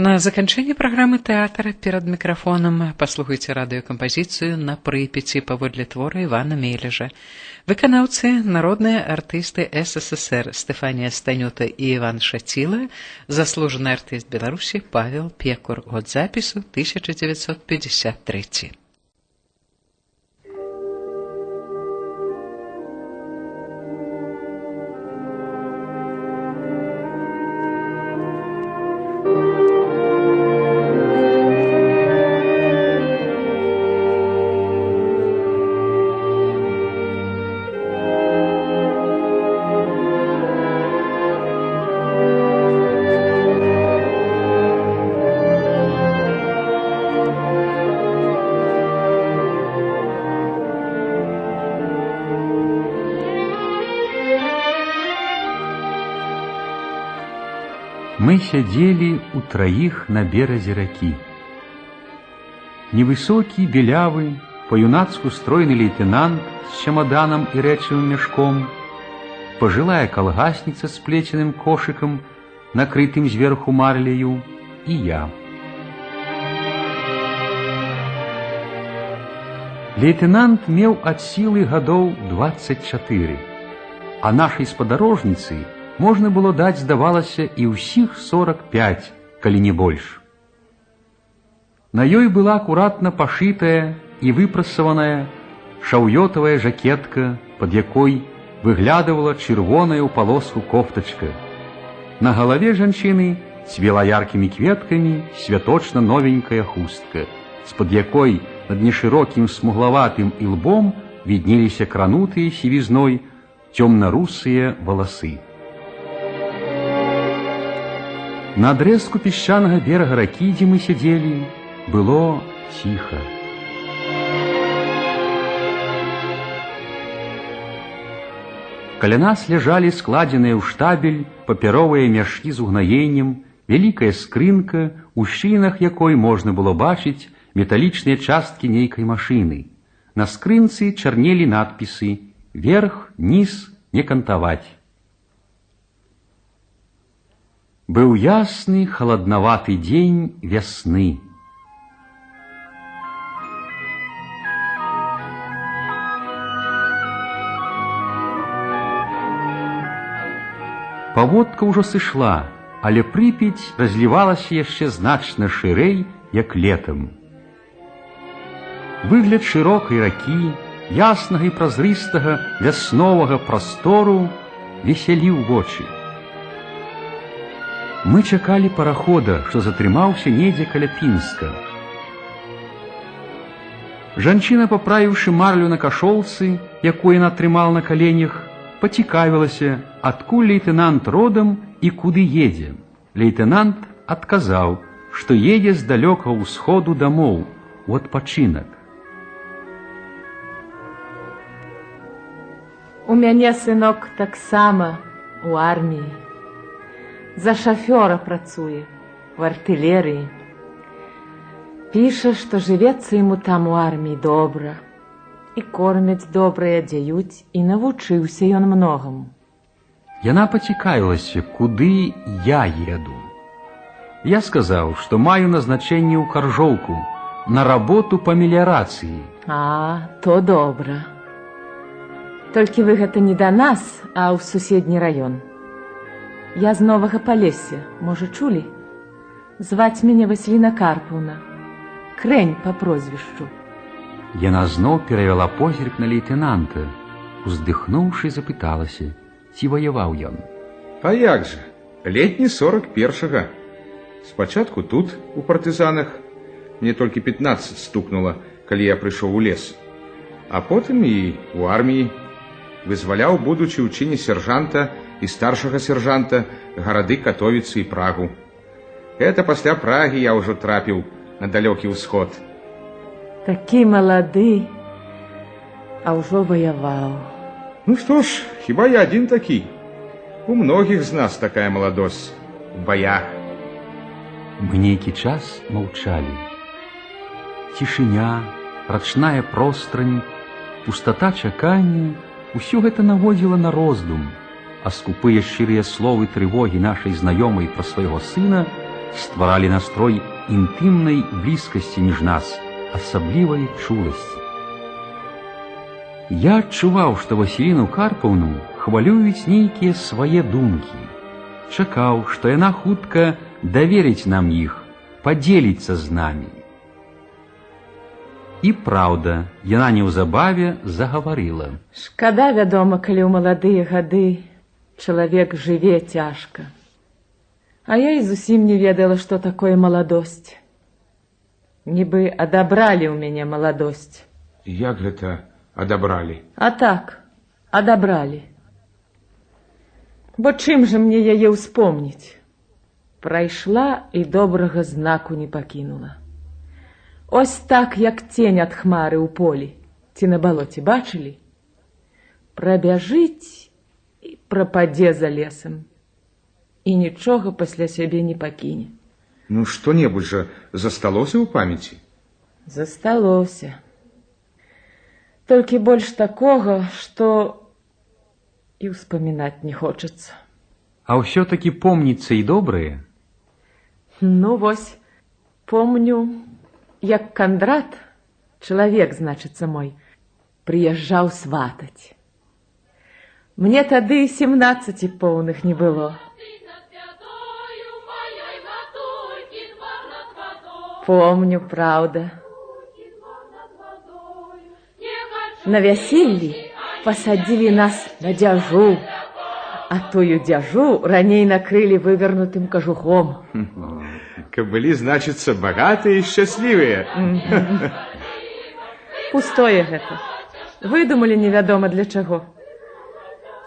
На заканчэнне праграмы тэатра перад мікрафонам паслухайце радыёкампазіцыю «На Прыпяці» паводле твора Івана Мележа. Выканаўцы народныя артысты СССР Стефанія Станюта і Іван Шаціла, заслужаны артыст Беларусі Павел Пекур. Год запісу 1953. Мы сядзелі утраіх на беразе ракі. Невысокі, белявы, па-юнацку стройны лейтенант з чамаданам і рэчавым мяшком, пажылая калгасніца з плеценым кошыкам, накрытым зверху марляю, і я. Лейтенант меў ад сілы гадоў 24, а нашай спадарожніцы можна было даць, здавалася, і ўсіх 45, калі не больш. На ёй была акуратна пашытая і выпрасаваная шаўётавая жакетка, пад якой выглядывала чырвоная ў палоску кофтачка. На галаве жанчыны цвела яркімі кветкамі святочна новенькая хустка, з-пад якой над нешырокім смуглаватым ілбом віднеліся кранутыя сівізной цёмна-русыя валасы. На адрэзку пясчанага берага ракі, дзе мы сядзелі, было ціха. Каля нас ляжалі складзеныя ў штабель папяровыя мяшкі з угнаеннем, вялікая скрынка, у шчылінах якой можна было бачыць металічныя часткі нейкай машыны. На скрынцы чарнелі надпісы «Верх, низ, не кантаваць». Быў ясны, халаднаваты дзень вясны. Паводка ўжо сышла, але Прыпяць разлівалася яшчэ значна шырэй, як летам. Выгляд шырокай ракі, яснага і празрыстага вясновага прастору весяліў вочы. Мы чакалі парахода, што затрымаўся недзе каля Пінска. Жанчына, паправіўшы марлю на кашолцы, якую яна трымала на каленях, пацікавілася, адкуль лейтенант родам і куды едзе. Лейтенант адказаў, што едзе з далёкага ўсходу дамоў, у адпачынак. У мяне сынок таксама у арміі. За шафёра працуе, в артылерыі. Піша, што жывецца яму там у арміі добра. І кормяць добра, і адзяюць, і навучыўся ён многаму. Яна пацікавілася, куды я еду. Я сказаў, што маю назначэнне ў Каржоўку, на работу па меліярацыі. А, то добра. Толькі вы гэта не да нас, а ў суседні раён. Я з Новага Палесся, можа, чулі? Зваць мяне Васіліна Карпаўна. Крэнь па прозвішчу. Яна зноў перавяла позірк на лейтенанта, уздыхнуўшы, запыталася, ці ваяваў ён. А як жа, летні 41-га. Спачатку тут, у партызанах, мне толькі 15 стукнула, калі я прыйшоў у лес. А потым і ў арміі. Вызваляў, будучы ў чыне сержанта і старшага сержанта, гарады Катовіцы і Прагу. Это пасля Прагі я ўжо трапіў на далёкі ўсход. Такі малады, а ўжо ваяваў. Ну што ж, хіба я адзін такі? У многіх з нас такая маладосць у баях. Мы нейкі час маўчалі. Цішыня, рачная пространь, пустата чакання, усё гэта наводзіла на роздум, а скупыя шчырыя словы трывогі нашай знаёмай пра свайго сына стваралі настрой інтымнай блізкасці між нас, асаблівай чуласці. Я адчуваў, што Васіліну Карпаўну хвалююць нейкія свае думкі. Чакаў, што яна хутка даверыць нам іх, падзеліцца з намі. І праўда, яна неўзабаве загаварыла. Шкада, вядома, калі ў маладыя гады чалавек жыве цяжка. А я і зусім не ведала, што такое маладосць. Нібы адабралі ў мяне маладосць. Як гэта адабралі? А так, адабралі. Бо чым жа мне яе ўспомніць? Прайшла і добрага знаку не пакінула. Ось так, як цень ад хмары ў полі, ці на балоце бачылі? Прабяжыць і прападзе за лесам. І нічога пасля сябе не пакіне. Ну, што-небудзь жа засталося ў памяці? Засталося. Толькі больш такога, што і ўспамінаць не хочацца. А ўсё-такі помніцца і добрае? Ну, вось, помню, як Кандрат, чалавек, значыцца мой, прыязджаў сватаць. Мне тады 17 поўных не было. Помню, праўда. На вяселлі пасадзілі нас на дзяжу, а тую дзяжу раней накрылі вывернутым кажухом. Каб былі, значыцца, багатыя і шчаслівыя. Пустое гэта. Выдумалі невядома для чаго.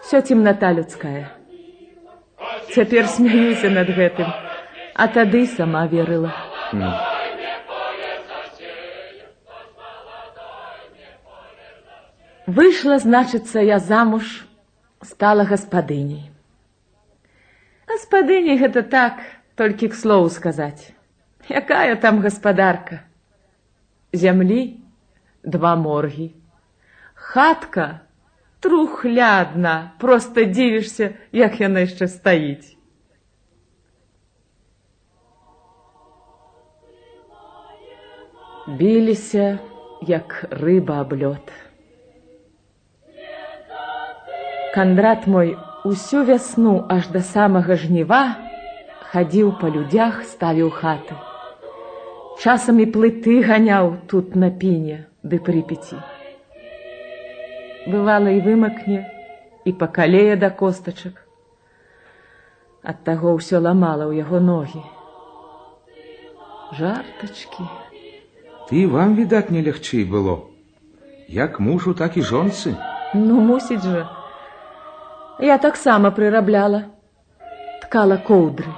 Всё цемната людская. Цяпер смяюся над гэтым, а тады сама верыла. Выйшла, значыцца, я замуж, стала гаспадыняй. Гаспадыняй гэта так, толькі к слову сказаць. Якая там гаспадарка? Зямлі 2 моргі. Хатка трухлядна, проста дзівішся, як яна яшчэ стаіць. Біліся, як рыба аб лёд. Кандрат мой усю вясну аж да самага жніва хадзіў па людзях, ставіў хаты. Часам і плыты ганяў тут на піне ды Прыпяці. Бывала, і вымакне, і пакалее да костачак. Ад таго ўсё ламала ў яго ногі. Жартачкі. Ты вам, відаць, не лягчэй было. Як мужу, так і жонцы. Ну, мусіць жа. Я таксама прырабляла. Ткала коўдры.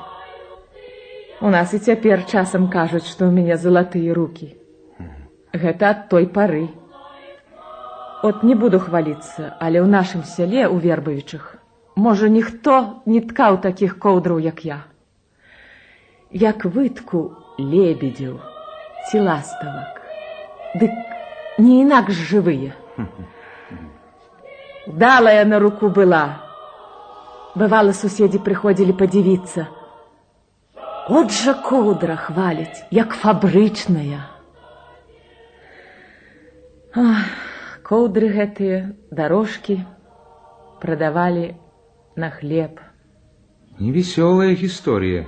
У нас і цяпер часам кажуць, што ў мяне залатыя рукі. Гэта ад той пары. От не буду хваліцца, але ў нашым сяле, у Вербавічах, можа, ніхто не ткаў такіх коўдраў, як я. Як вытку лебедзяў ці ластавак. Дык не інакш жывыя. Далая на руку была. Бывала, суседзі прыходзілі падзівіцца. От жа коўдра хваляць, як фабрычная. Коўдры гэтыя, дарожкі прадавалі на хлеб. Невесёлая гісторыя.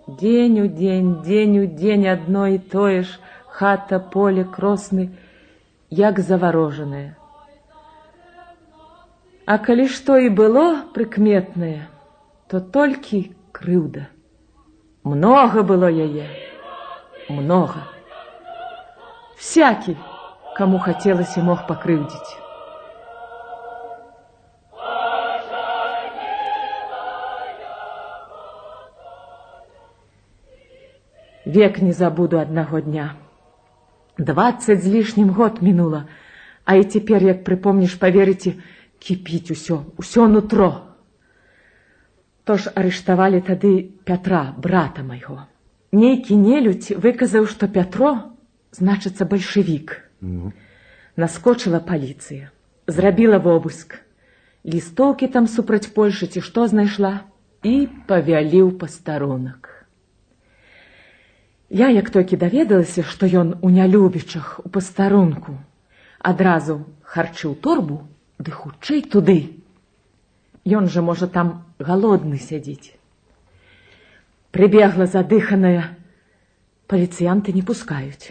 Дзень у дзень адно і тое ж, хата, поле, кросны, як заварожанае. А калі што і было прыкметнае, то толькі крыўда. Многа было яе, многа. Всякі, каму хацелася, мог пакрыўдзіць. Век не забуду аднаго дня. 20 з лішнім год мінула, а і цяпер, як прыпомніш, паверыце, кіпіць усё нутро. Тож арыштавалі тады Пятра, брата майго. Нейкі нелюдь выказаў, што Пятро, значыцца, бальшавік. Наскочыла паліцыя, зрабіла вобыск. Лістоўкі там супраць Польшы ці што знайшла і павялі ў пастарунак. Я, як толькі даведалася, што ён у нялюбічах, у пастарунку, адразу харчыў торбу, ды хутчэй туды. Ён жа, можа, там галодны сядзіць. Прыбегла задыханая, паліцыянты не пускаюць.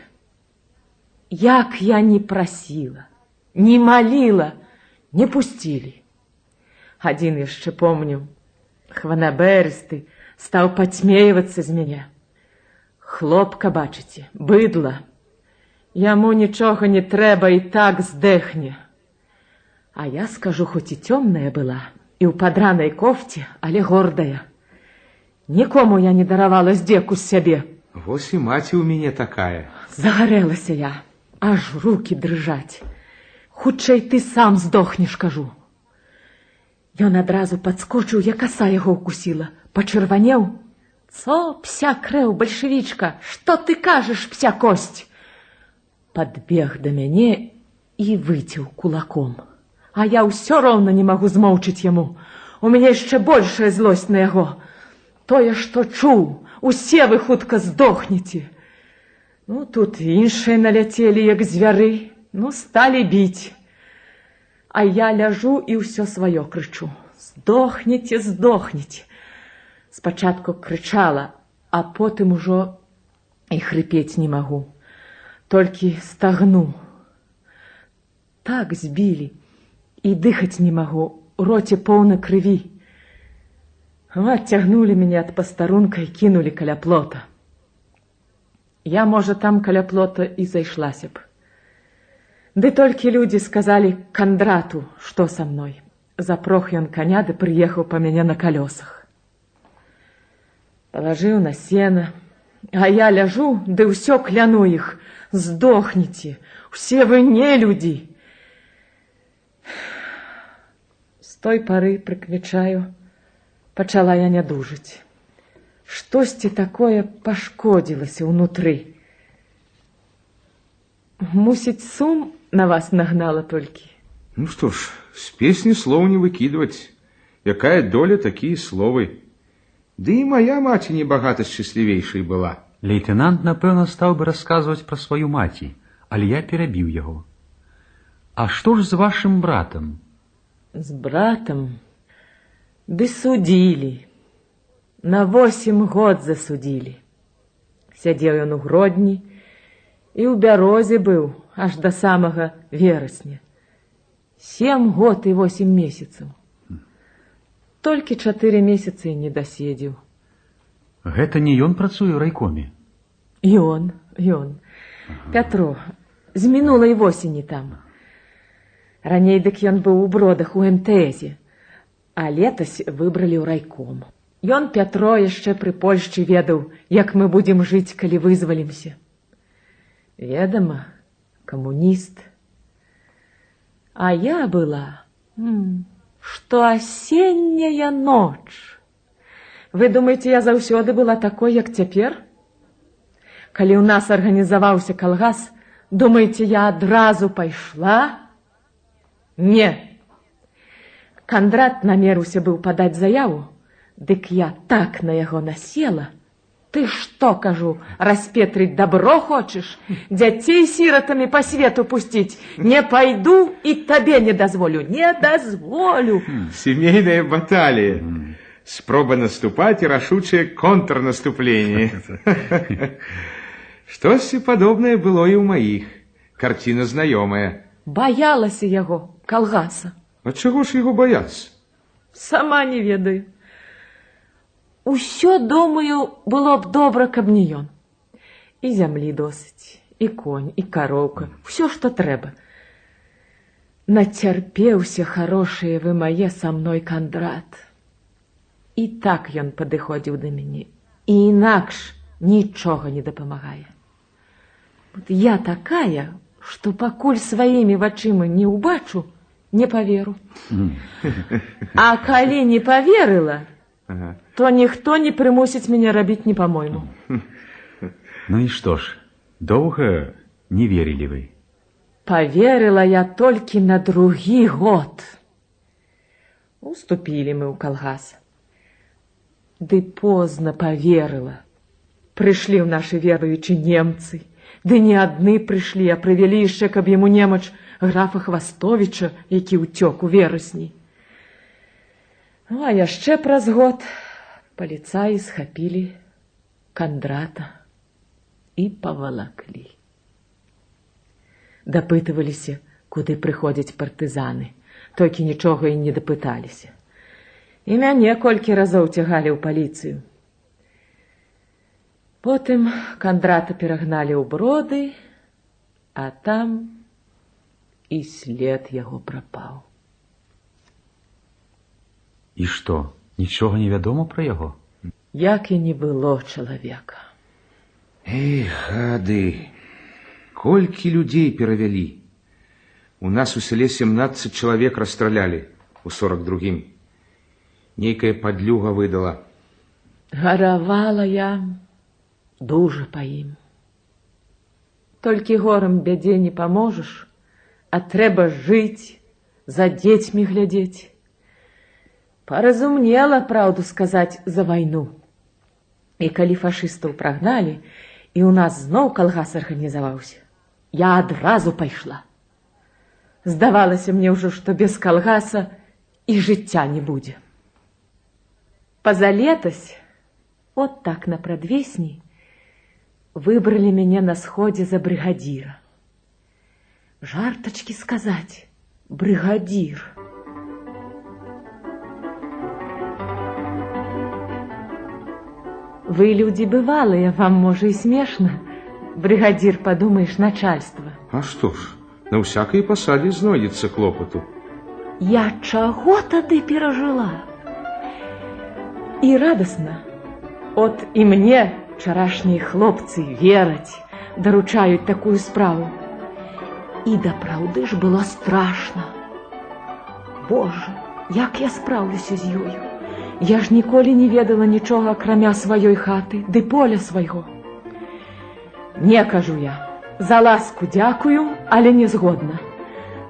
Як я не прасіла, не маліла, не пусцілі. Адзін яшчэ помню, хванабэрысты, стаў падсмейвацца з мяне. Хлопка, бачыце, быдла. Яму нічога не трэба, і так здэхне. А я, скажу, хоць і цёмная была, і ў падранай кофце, але гордая. Нікому я не даравала здзеку з сябе. Вось і маці ў мяне такая. Загарэлася я, аж рукі дрыжаць. Хутчэй ты сам здохнеш, кажу. Ён адразу падскочыў, як аса яго ўкусіла, пачырванеў. «Цо, пся крэў, бальшавічка, што ты кажаш, пся косць?» Падбег да мяне і выцеў кулаком. А я ўсё роўна не магу змоўчыць яму. У мяне яшчэ большая злосць на яго. Тое, што чуў, усе вы хутка здохнеце. Ну, тут іншыя наляцелі, як звяры, сталі біць. А я ляжу і ўсё сваё крычу. Здохнеце, здохнеце. Спачатку крычала, а потым ужо і хрыпець не магу. Толькі стагну. Так збілі, і дыхаць не магу, у роце поўна крыві. Адцягнулі мяне ад пастарунка і кінулі каля плота. Я, можа, там каля плота і зайшлася б. Ды толькі людзі сказалі Кандрату, што са мной. Запрог ён каня, ды прыехаў па мяне на калёсах. Палажыў на сена, а я ляжу, ды ўсё кляну іх. Здохніце, усе вы нелюдзі. З той пары, прыкмячаю, пачала я нядужыць. Штосьці такое пашкодзілася ўнутры. Мусіць, сум на вас нагнала толькі. Ну што ж, з песні слоў не выкідваць. Якая доля, такія словы. Ды і моя маці небагата шчаслівейшай была. Лейтенант, напэўна, стаў бы расказваць пра сваю маці, але я перабіў яго. А што ж з вашым братам? З братам? Ды судзілі. На 8 год засудзілі. Сядзеў ён у Гродні і ў Бярозе быў аж да самага верасня. 7 год і 8 месяцаў. Толькі 4 месяцы не даседзеў. Гэта не ён працуе ў райкоме? Ён. Пятро, з мінулай восені там. Раней дык ён быў у Бродах у МТСе, а летась выбралі ў райком. Ён, Пятро, яшчэ пры Польшчы ведаў, як мы будзем жыць, калі вызвалімся. Ведама, камуніст. А я была... Што асенняя ноч. Вы думаеце, я заўсёды была такой, як цяпер? Калі ў нас арганізаваўся калгас, думаеце, я адразу пайшла? Не. Кандрат намерыўся быў падаць заяву, дык я так на яго насела. Ты што, кажу, распетрыць дабро хочаш? Дзяцей сіратамі па свету пусціць? Не пайду і табе не дазволю. Не дазволю. Семейная баталія. Спроба наступаць і рашучае контрнаступленне. Штосьці падобнае было і ў маіх. Карціна знаёмая. Баялася яго, калгаса. А чаго ж яго баяцца? Сама не ведаю. Усё, думаю, было б добра, каб не ён. І зямлі досыць, і конь, і кароўка, усё, што трэба. Нацярпеўся, харошыя вы мае, са мной Кандрат. І так ён падыходзіў да мяне, і інакш нічога не дапамагае. Я такая, што пакуль сваімі вачыма не ўбачу, не паверу. А калі не паверыла, то ніхто не прымусіць мяне рабіць не па-мойму. Ну і што ж, доўга не верылі вы? Паверыла я толькі на 2-й год. Уступілі мы ў калгас. Ды позна паверыла. Прыйшлі ў нашы веруючы немцы. Ды не адны прыйшлі, а прывялі яшчэ, каб яму немач графа Хвастовіча, які ўцёк у верасні. Ну, а яшчэ праз год паліцаі схапілі Кандрата і павалаклі. Дапытываліся, куды прыходзяць партызаны, толькі нічога і не дапыталіся. І мяне колькі разоў цягалі ў паліцыю. Потым Кандрата перагналі ў Броды, а там і след яго прапаў. І што, нічога не вядома пра яго? Як і не было чалавека. Эй, гады, колькі людзей перавялі. У нас у селе 17 чалавек расстралялі у 42-м. Нейкая падлюга выдала. Гаравала я дужа па ім. Толькі горам бядзе не паможаш, а трэба жыць, за дзецьмі глядзець. Паразумнела, праўду сказаць, за вайну. І калі фашыстаў прагналі, і ў нас зноў калгас арганізаваўся, я адразу пайшла. Здавалася мне ўжо, што без калгаса і жыцця не будзе. Пазалетась, от так на прадвесні, выбралі мяне на сходзе за брыгадзіра. Жартачкі сказаць, брыгадзір. Вы людзі бывалыя, вам, можа, і смешна. Брыгадзір, падумаеш, начальства. А што ж, на ўсякай пасадзе знойдзецца клопату. Я чаго тады перажыла? І радасна. От і мне учарашнія хлопцы вераць, даручаюць такую справу. І дапраўды ж было страшна. Боже, як я спраўлюся з ёю? Я ж ніколі не ведала нічога, акрамя сваёй хаты, ды поля свайго. Не, кажу я, за ласку дзякую, але не згодна.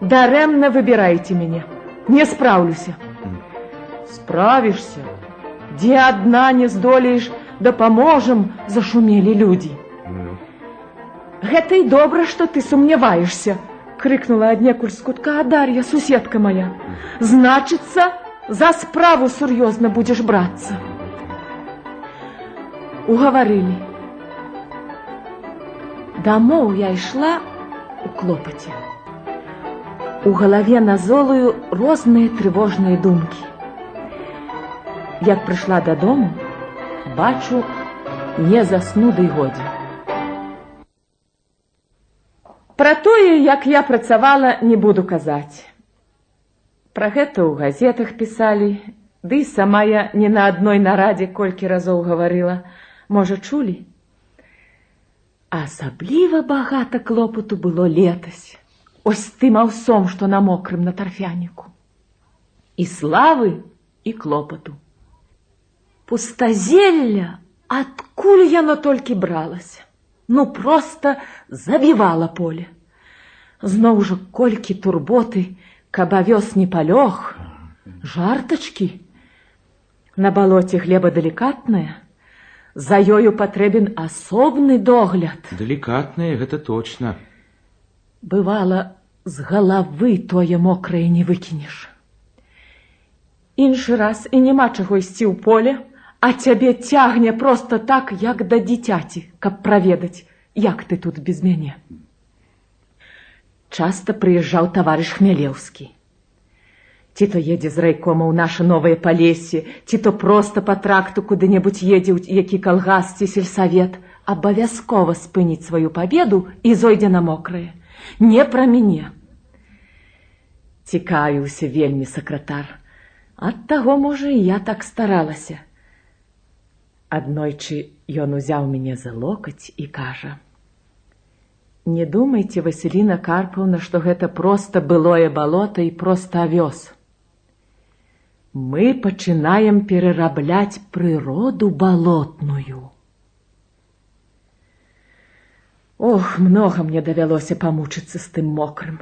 Дарэмна выбірайце мяне, не спраўлюся. Справішся, дзе адна не здолееш, дапаможам, зашумелі людзі. Гэта і добра, што ты сумняваешся, крыкнула аднекуль з кутка Дар'я, суседка моя. Значыцца, за справу сур'ёзна будзеш брацца. Угаварылі. Дамоў я ішла у клопаце. У галаве назолаю розныя трывожныя думкі. Як прыйшла дадому, бачу, не засну ды годзе. Пра тое, як я працавала, не буду казаць. Пра гэта ў газетах пісалі, ды сама я не на адной нарадзе колькі разоў гаварыла. Можа, чулі? Асабліва багата клопату было летась. Ось тым аўсом, што на мокрым на тарфяніку. І славы, і клопату. Пустазелля, адкуль яно толькі бралася? Ну, проста забівала поле. Зноў жа колькі турботы, каб авёс не палёг. Жартачкі. На балоце глеба далікатная, за ёю патрэбен асобны догляд. Далікатная, гэта точна. Бывала, з галавы тое мокрае не выкінеш. Іншы раз і няма чаго ісці ў поле, а цябе цягне проста так, як да дзіцяці, каб праведаць, як ты тут без мяне. Часта прыязджаў таварыш Хмялеўскі. Ці то едзе з райкома ў наша новае Палессе, ці то проста па тракту куды-небудзь едзе ў які калгас ці сельсавет, абавязкова спыніць сваю пабеду і зойдзе на мокрае. Не пра мяне. Цікавіўся вельмі сакратар. Ад таго, можа, і я так старалася. Аднойчы ён узяў мяне за локаць і кажа: «Не думайце, Васіліна Карпаўна, што гэта проста былое балота і проста авёс. Мы пачынаем перарабляць прыроду балотную». Ох, многа мне давялося памучыцца з тым мокрым.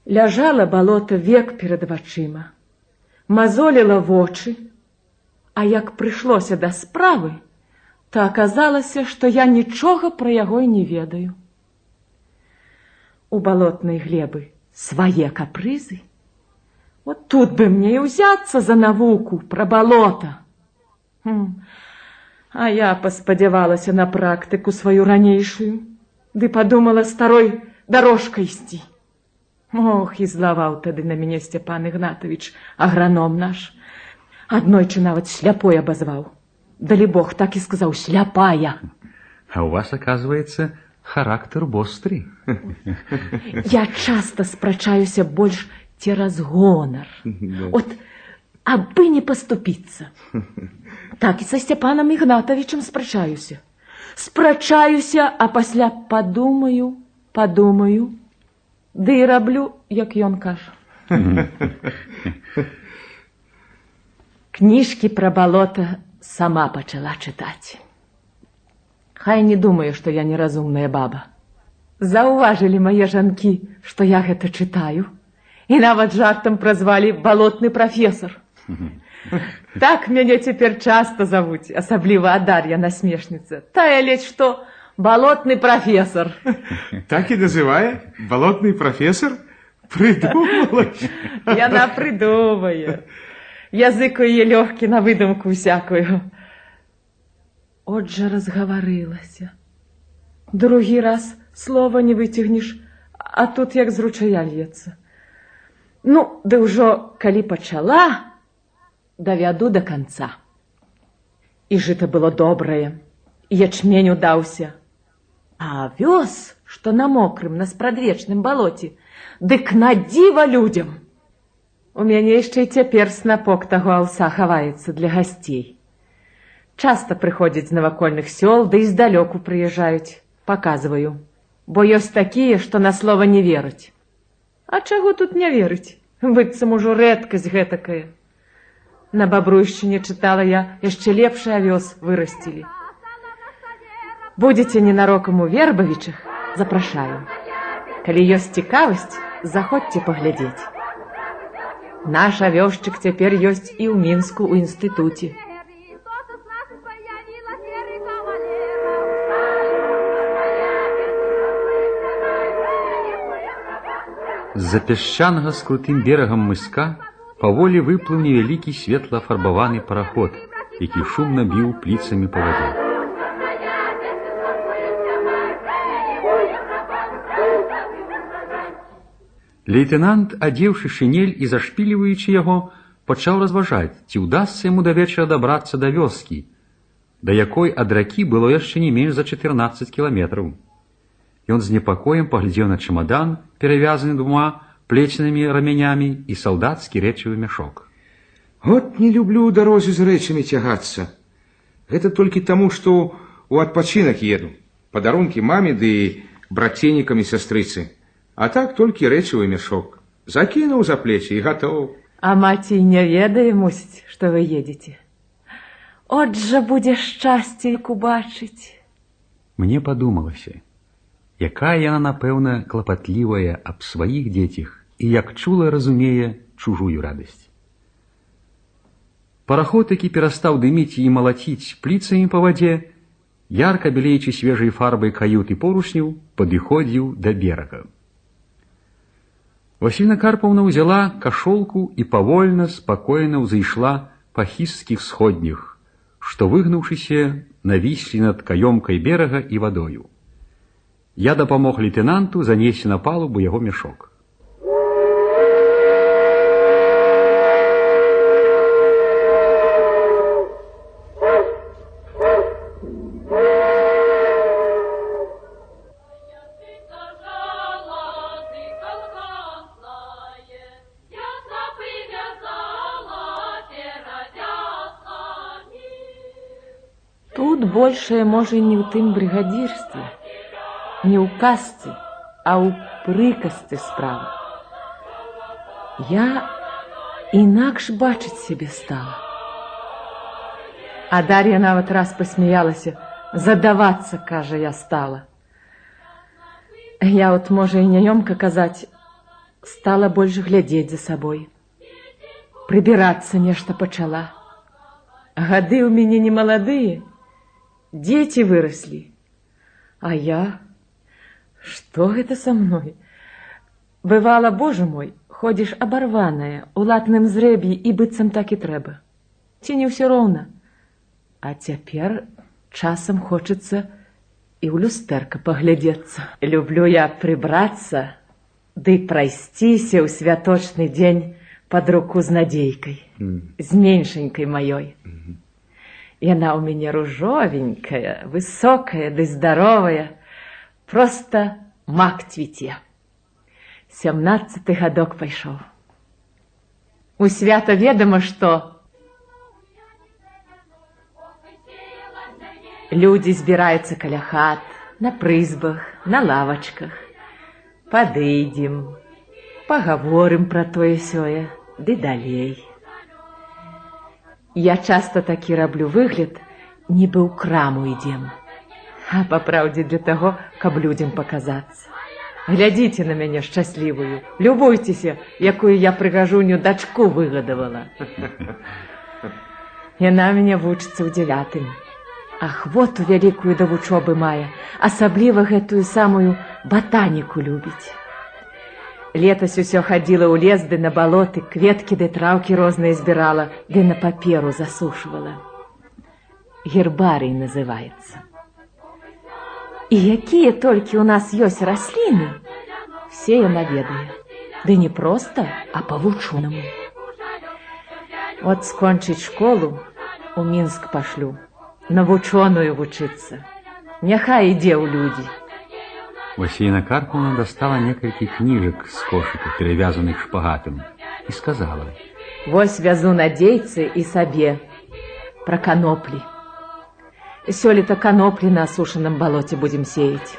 Ляжала балота век перад вачыма, мазоліла вочы, а як прыйшлося да справы, то аказалася, што я нічога пра яго і не ведаю. У балотнай глебы свае капрызы. Вот тут бы мне і ўзяцца за навуку пра балота. А я паспадзявалася на практыку сваю ранейшую, ды падумала старой дорожкай ісці. Ох, і злаваў тады на мяне Степан Ігнатович, аграном наш. Аднойчы нават сляпой абазваў. Далі Бог так і сказаў, сляпая. А у вас, оказывается, характер вострый. Я часто спрачаюся больш цераз гонар. От, абы не паступіцца. Так і са Степаном Ігнатовичем спрачаюся. Спрачаюся, а пасля падумаю, ды і раблю, як ён кажа. Кніжкі пра балота сама пачала чытаць. Хай не думаю, што я неразумная баба. Заўважылі мае жанкі, што я гэта чытаю, і нават жартам празвалі балотны прафесор. Так мяне цяпер часта завуць, асабліва Дар'я насмешніца. Тая ледзь што балотны прафесор. Так і называе? Балотный профессор? Придумала? Яна придумае. Язык у яе лёгкі на выдумку всякую. Отже разгаварылася. Другі раз слова не выцягнеш, а тут як з ручая льецца. Ну, ды ўжо, калі пачала, давяду до конца. І жыта было добрае, і ячмень удаўся. А авёс, што на мокрым, на спрадвечным балоце, дык на дзіва людзям. У мяне яшчэ і цяпер снапок таго аўса хаваецца для гасцей. Часта прыходзяць з навакольных сёл, ды і здалёку прыязджаюць. Паказваю. Бо ёсць такія, што на слова не вераць. А чаго тут не верыць? Быццам ужо рэдкасць гэтакая. На Бабруйшчыне чытала я, яшчэ лепшы авёс вырасцілі. Будзеце ненарокам у Вербавічах, запрашаю. Калі ёсць цікавасць, заходзьце паглядзець. Наш авёсчык цяпер ёсць і ў Мінску ў інстытуце. З-за пясчанага з крутым берагам мыска паволі выплыў невялікі светла-афарбаваны параход, які шумна біў пліцамі па вадзе. Лейтенант, адзеўшы шинель і зашпіліваючы яго, пачаў разважаць, ці ўдасца яму да вечара дабрацца да вёскі, да якой ад ракі было яшчэ не менш за 14 кіламетраў. Ён з непакоем паглядзеў на чамадан, перавязаны 2 плечнымі рамянямі і салдацкі рэчавы мяшок. Вот не люблю ў дарозе з рэчамі цягацца. Гэта толькі таму, што ў адпачынак еду. Падарункі маме ды браценікам і сястрыцы. А так толькі рэчавы мяшок. Закінуў за плечі і гатоў. А маці не ведае, мусіць, што вы едзеце. От жа будзе шчасце убачыць. Мне падумалася, якая яна, напэўна, клапатлівая аб сваіх дзецях і як чула разумее чужую радасць. Параход, які перастаў дыміць і малаціць пліцамі па вадзе, ярка белеючы свежай фарбай кают і поручняў, падыходзіў да берага. Васільна Карпаўна ўзяла кашолку і павольна, спакойна ўзайшла па хісткіх сходнях, што, выгнуўшыся, навіслі над каёмкай берага і вадою. Я дапамог лейтенанту занесці на палубу яго мяшок. Тут большае, можа, не ў тым брыгадзірстве, не ў казцы, а ў прыказцы справа. Я інакш бачыць сябе стала. А Дар'я нават раз пасмяялася, задавацца, кажа, я стала. Я от, можа, і няёмка казаць, стала больш глядзець за сабой. Прыбірацца нешта пачала. Гады ў мяне не маладыя, Дети выросли. А я? Что это со мной? Бывало, Боже мой, ходишь оборваная, у латным зрэб'і і быццам так і трэба. Ці не ўсё роўна? А цяпер часам хочацца і ў люстэрка паглядзецца. Люблю я прыбрацца, ды прайсціся ў святочны дзень пад руку з Надзейкай, з меншенькай маёй. Яна ў мяне ружовенькая, высокая ды здаровая, проста мак цвіце. 17-й гадок пайшоў. У свята ведама, што людзі збіраюцца каля хат, на прызбах, на лавачках. Падыйдзем, пагаворым пра тое-сёе, ды далей. Я часта такі раблю выгляд, нібы ў краму ідзем. А па праўдзе для таго, каб людзям паказацца. Глядзіце на мяне шчаслівую, любуйцеся, якую я прыгажуню дачку выгадавала. Яна мяне вучыцца ў 9-м. Ахвоту вялікую да вучобы мае, асабліва гэтую самую батаніку любіць. Летась усё хадзіла ў лес ды на балоты, кветкі ды траўкі розныя збірала, ды на паперу засушвала. Гербарый называецца. І якія толькі ў нас ёсць расліны, все яна ведае. Ды не проста, а па-вучонаму. От скончыць школу, у Мінск пашлю. На вучоную вучыцца. Няхай ідзе ў людзі. Василина Карповна достала некалькі кніжак з кошыка, перавязаных шпагатам, і сказала: «Вось вязу Надзейцы і сабе пра каноплі. Сёлета каноплі на асушаным балоце будзем сеяць.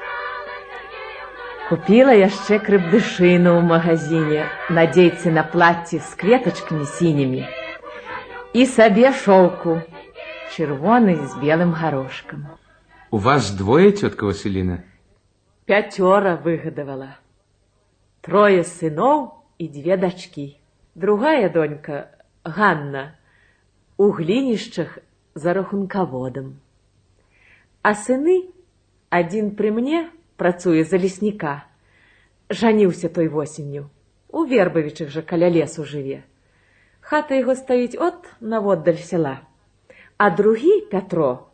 Купіла яшчэ крыбдышыну ў магазине, Надзейцы на платці з кветачкамі сінімі, і сабе шоўку, чырвоны з белым горошкам». У вас двое, тетка Василина? 5 выгадавала. 3 сыноў і 2 дачкі. Другая донька, Ганна, у глінішчах за рахункаводам. А сыны, адзін пры мне працуе за лесніка. Жаніўся той восенню. У Вербавічах жа каля лесу жыве. Хата яго стаіць от наводдаль села. А другі, Пятро,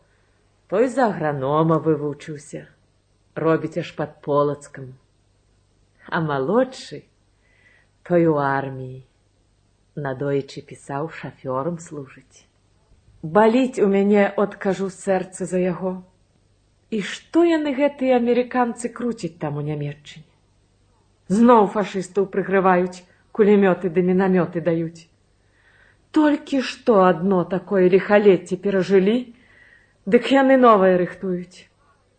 той за агранома вывучыўся. Робіць аж пад Полацкам. А малодшы, той у арміі. Надоечы пісаў, шафёрам служыць. Баліць у мяне, откажу, сэрца за яго. І што яны гэтыя амерыканцы круцяць там у Нямецчыне? Зноў фашыстаў прыгрываюць, кулемёты ды мінамёты даюць. Толькі што адно такое ліхалецце перажылі, дык яны новае рыхтуюць.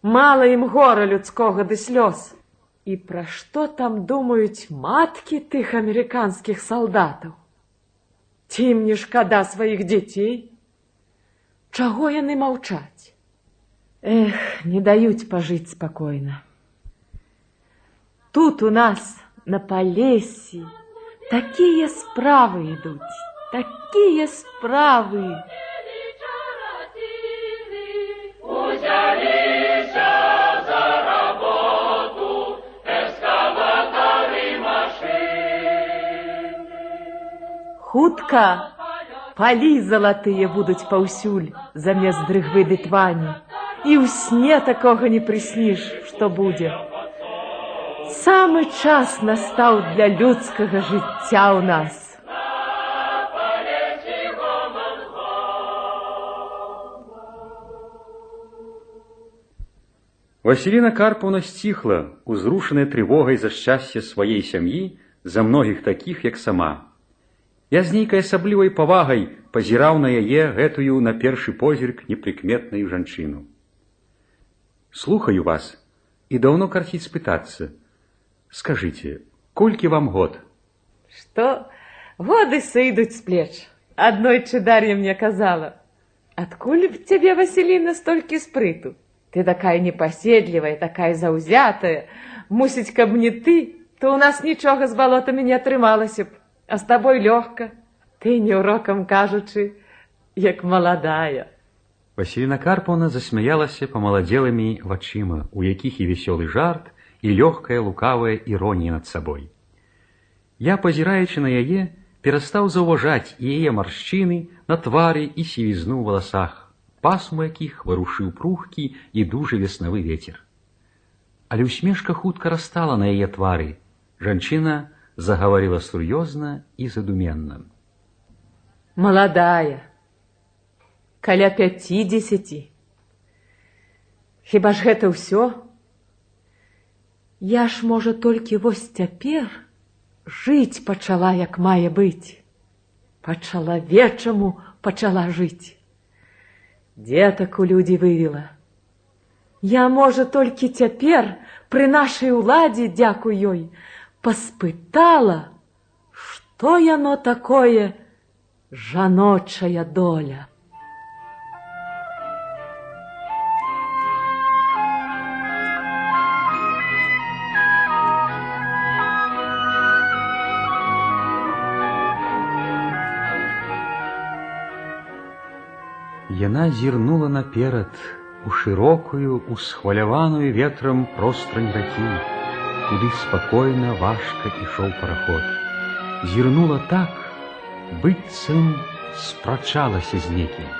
Мала ім гора людскога ды слёз. І пра што там думаюць маткі тых амерыканскіх салдатаў? Ці ім не шкада сваіх дзяцей? Чаго яны маўчаць? Эх, не даюць пажыць спакойна. Тут у нас, на Палессі, такія справы ідуць, такія справы. Хутка палі залатыя будуць паўсюль замест дрыгвы ды твані. І ў сне такога не прысніш, што будзе. Самы час настаў для людскага жыцця ў нас. Василина Карповна сціхла, узрушаная трывогай за шчасце сваей сям'і, за многіх такіх, як сама. Я з нейкай асаблівай павагай пазіраў на яе, гэтую на першы позірк непрыкметную жанчыну. Слухаю вас, і даўно карціць спытацца. Скажыце, колькі вам год? Што? Годы сыйдуць з плеч. Аднойчы Дар'я мне казала: «Адкуль в цябе, Василина, столькі спрыту? Ты такая непаседлівая, такая заўзятая. Мусіць, каб не ты, то ў нас нічога з балотамі не атрымалася б. А з табой лёгка. Ты, неўрокам кажучы, як маладая». Васіліна Карпаўна засмяялася памаладзелымі вачыма, у якіх і весёлы жарт, і лёгкая лукавая іронія над сабой. Я, пазіраючы на яе, перастаў заўважаць і яе маршчыны на твары і сівізну ў валасах, пасму якіх варушыў прухкі і дужы веснавы вецер. Але усмешка хутка растала на яе твары. Жанчына загаварыла сур'ёзна і задуменна. Маладая, каля 50. Хіба ж гэта ўсё? Я ж, можа, толькі вось цяпер жыць пачала, як мае быць. Па-чалавечаму пачала жыць. Дзетак у людзі вывела. Я, можа, толькі цяпер пры нашай уладзе, дзякуй ёй, паспытала, што яно такое жаночая доля. Яна зірнула наперад у шырокую, усхваляваную ветрам пространь ракі, куды спакойна, важка ішоў параход. Зірнула так, быццам спрачалася з некім.